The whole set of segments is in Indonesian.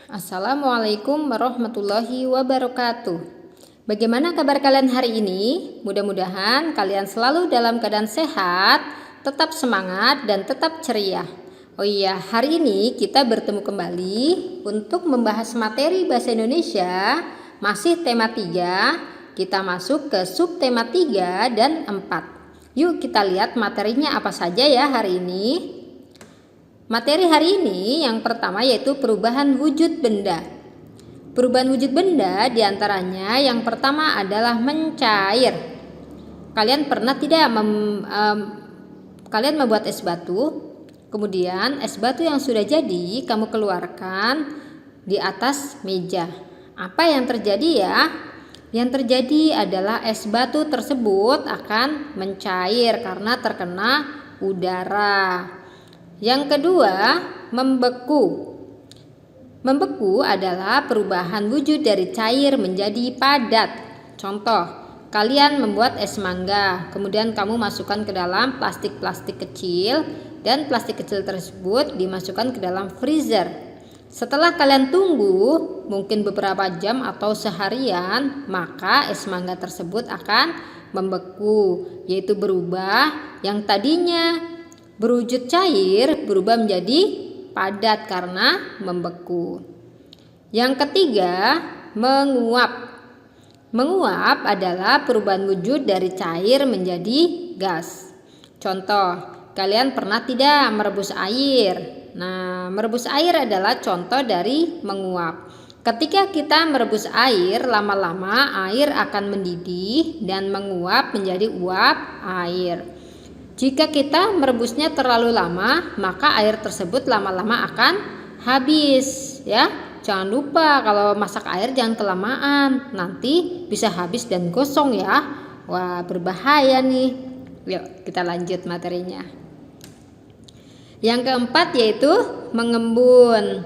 Assalamualaikum warahmatullahi wabarakatuh. Bagaimana kabar kalian hari ini? Mudah-mudahan kalian selalu dalam keadaan sehat, tetap semangat dan tetap ceria. Oh iya, hari ini kita bertemu kembali untuk membahas materi bahasa Indonesia, masih tema 3. Kita masuk ke subtema 3 dan 4. Yuk kita lihat materinya apa saja ya hari ini. Materi hari ini yang pertama yaitu perubahan wujud benda. Perubahan wujud benda diantaranya yang pertama adalah mencair. Kalian pernah tidak kalian membuat es batu, kemudian es batu yang sudah jadi kamu keluarkan di atas meja. Apa yang terjadi ya? Yang terjadi adalah es batu tersebut akan mencair karena terkena udara. Yang kedua, membeku. Membeku adalah perubahan wujud dari cair menjadi padat. Contoh, kalian membuat es mangga, kemudian kamu masukkan ke dalam plastik-plastik kecil dan plastik kecil tersebut dimasukkan ke dalam freezer. Setelah kalian tunggu mungkin beberapa jam atau seharian, maka es mangga tersebut akan membeku, yaitu berubah yang tadinya berwujud cair berubah menjadi padat karena membeku. Yang ketiga, menguap. Menguap adalah perubahan wujud dari cair menjadi gas. Contoh, kalian pernah tidak merebus air? Nah, merebus air adalah contoh dari menguap. Ketika kita merebus air, lama-lama air akan mendidih dan menguap menjadi uap air. Jika kita merebusnya terlalu lama, maka air tersebut lama-lama akan habis ya. Jangan lupa kalau masak air jangan kelamaan, nanti bisa habis dan gosong ya. Wah, berbahaya nih. Yuk, kita lanjut materinya. Yang keempat yaitu mengembun.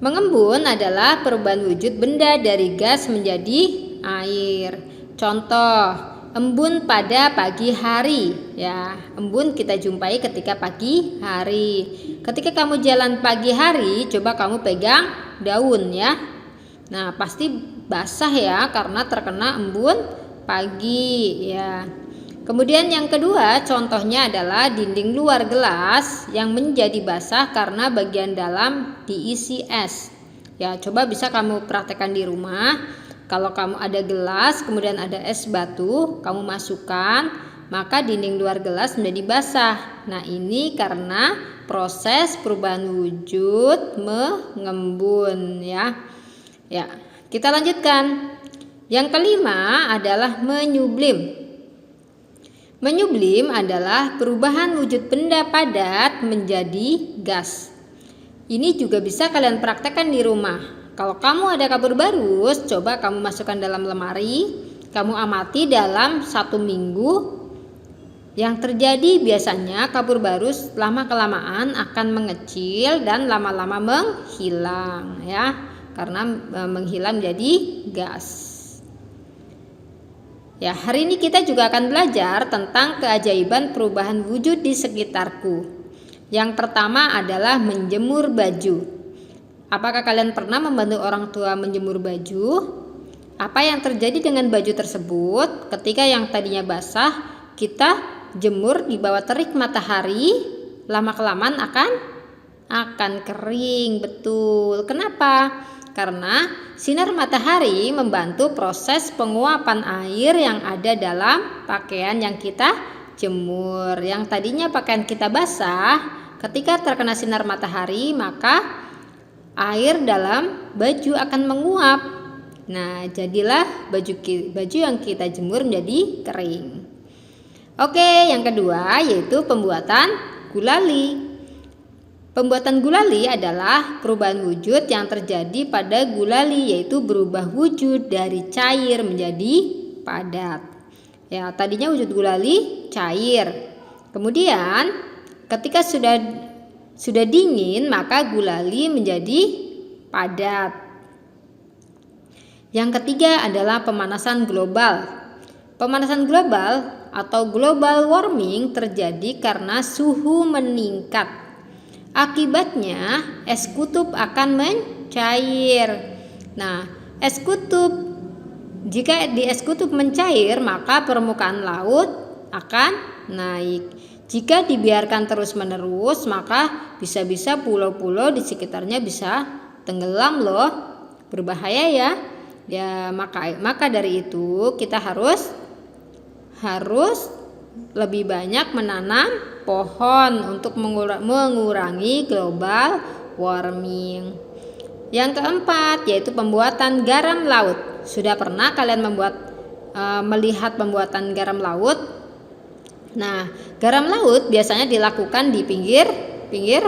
Mengembun adalah perubahan wujud benda dari gas menjadi air. Contoh, embun pada pagi hari ya. Embun kita jumpai ketika pagi hari. Ketika kamu jalan pagi hari, coba kamu pegang daun ya. Nah, pasti basah ya karena terkena embun pagi ya. Kemudian yang kedua, contohnya adalah dinding luar gelas yang menjadi basah karena bagian dalam diisi es. Ya, coba bisa kamu praktekkan di rumah. Kalau kamu ada gelas, kemudian ada es batu, kamu masukkan, maka dinding luar gelas menjadi basah. Nah, ini karena proses perubahan wujud mengembun ya. Ya, kita lanjutkan. Yang kelima adalah menyublim. Menyublim adalah perubahan wujud benda padat menjadi gas. Ini juga bisa kalian praktekkan di rumah. Kalau kamu ada kapur barus, coba kamu masukkan dalam lemari, kamu amati dalam 1 minggu. Yang terjadi biasanya kapur barus lama-kelamaan akan mengecil dan lama-lama menghilang ya, karena menghilang jadi gas. Ya, hari ini kita juga akan belajar tentang keajaiban perubahan wujud di sekitarku. Yang pertama adalah menjemur baju. Apakah kalian pernah membantu orang tua menjemur baju? Apa yang terjadi dengan baju tersebut? Ketika yang tadinya basah, kita jemur di bawah terik matahari, lama-kelamaan akan kering. Betul. Kenapa? Karena sinar matahari membantu proses penguapan air yang ada dalam pakaian yang kita jemur. Yang tadinya pakaian kita basah, ketika terkena sinar matahari, maka air dalam baju akan menguap. Nah, jadilah baju yang kita jemur menjadi kering. Oke, yang kedua yaitu pembuatan gulali. Pembuatan gulali adalah perubahan wujud yang terjadi pada gulali, yaitu berubah wujud dari cair menjadi padat. Ya, tadinya wujud gulali cair. Kemudian ketika sudah dingin, maka gulali menjadi padat. Yang ketiga adalah pemanasan global. Pemanasan global atau global warming terjadi karena suhu meningkat. Akibatnya, es kutub akan cair. Nah, es kutub, jika di es kutub mencair, maka permukaan laut akan naik. Jika dibiarkan terus-menerus, maka bisa-bisa pulau-pulau di sekitarnya bisa tenggelam loh. Berbahaya ya. Ya, maka dari itu kita harus lebih banyak menanam pohon untuk mengurangi global warming. Yang keempat yaitu pembuatan garam laut. Sudah pernah kalian melihat pembuatan garam laut? Nah, garam laut biasanya dilakukan di pinggir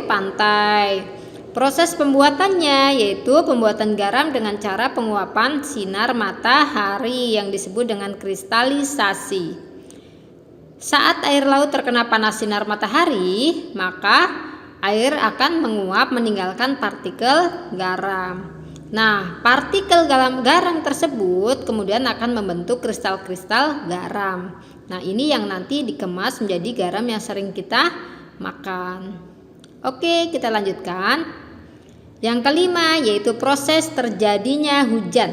pantai. Proses pembuatannya yaitu pembuatan garam dengan cara penguapan sinar matahari yang disebut dengan kristalisasi. Saat air laut terkena panas sinar matahari, maka air akan menguap meninggalkan partikel garam. Nah, partikel garam tersebut kemudian akan membentuk kristal-kristal garam. Nah, ini yang nanti dikemas menjadi garam yang sering kita makan. Oke, kita lanjutkan. Yang kelima yaitu proses terjadinya hujan.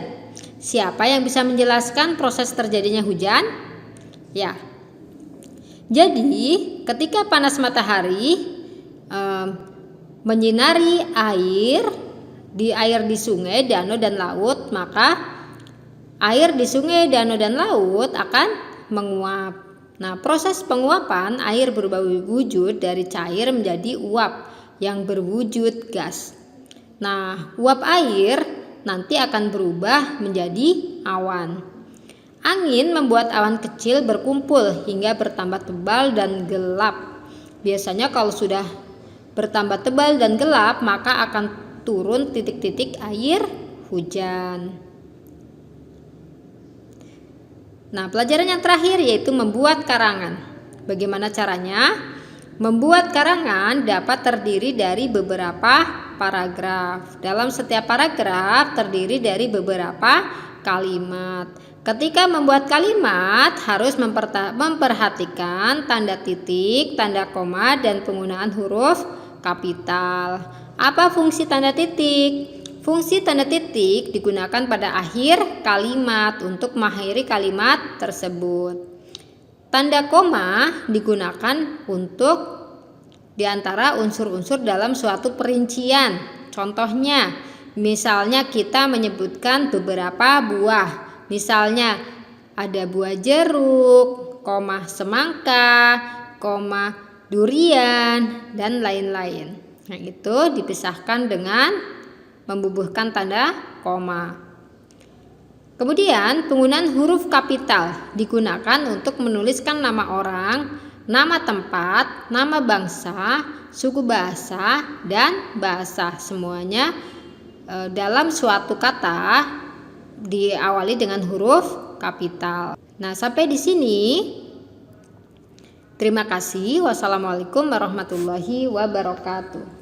Siapa yang bisa menjelaskan proses terjadinya hujan? Ya. Jadi, ketika panas matahari menyinari air di sungai, danau dan laut, maka air di sungai, danau dan laut akan menguap. Nah, proses penguapan air berubah wujud dari cair menjadi uap yang berwujud gas. Nah, uap air nanti akan berubah menjadi awan. Angin membuat awan kecil berkumpul hingga bertambah tebal dan gelap. Biasanya kalau sudah bertambah tebal dan gelap, maka akan turun titik-titik air hujan. Nah, pelajaran yang terakhir yaitu membuat karangan. Bagaimana caranya? Membuat karangan dapat terdiri dari beberapa paragraf. Dalam setiap paragraf terdiri dari beberapa kalimat. Ketika membuat kalimat harus memperhatikan tanda titik, tanda koma, dan penggunaan huruf kapital. Apa fungsi tanda titik? Fungsi tanda titik digunakan pada akhir kalimat untuk mengakhiri kalimat tersebut. Tanda koma digunakan untuk diantara unsur-unsur dalam suatu perincian. Contohnya, misalnya kita menyebutkan beberapa buah. Misalnya ada buah jeruk, koma semangka, koma durian, dan lain-lain. Nah, itu dipisahkan dengan membubuhkan tanda koma. Kemudian penggunaan huruf kapital digunakan untuk menuliskan nama orang, nama tempat, nama bangsa, suku bahasa, dan bahasa. Semuanya dalam suatu kata diawali dengan huruf kapital. Nah, sampai di sini. Terima kasih. Wassalamualaikum warahmatullahi wabarakatuh.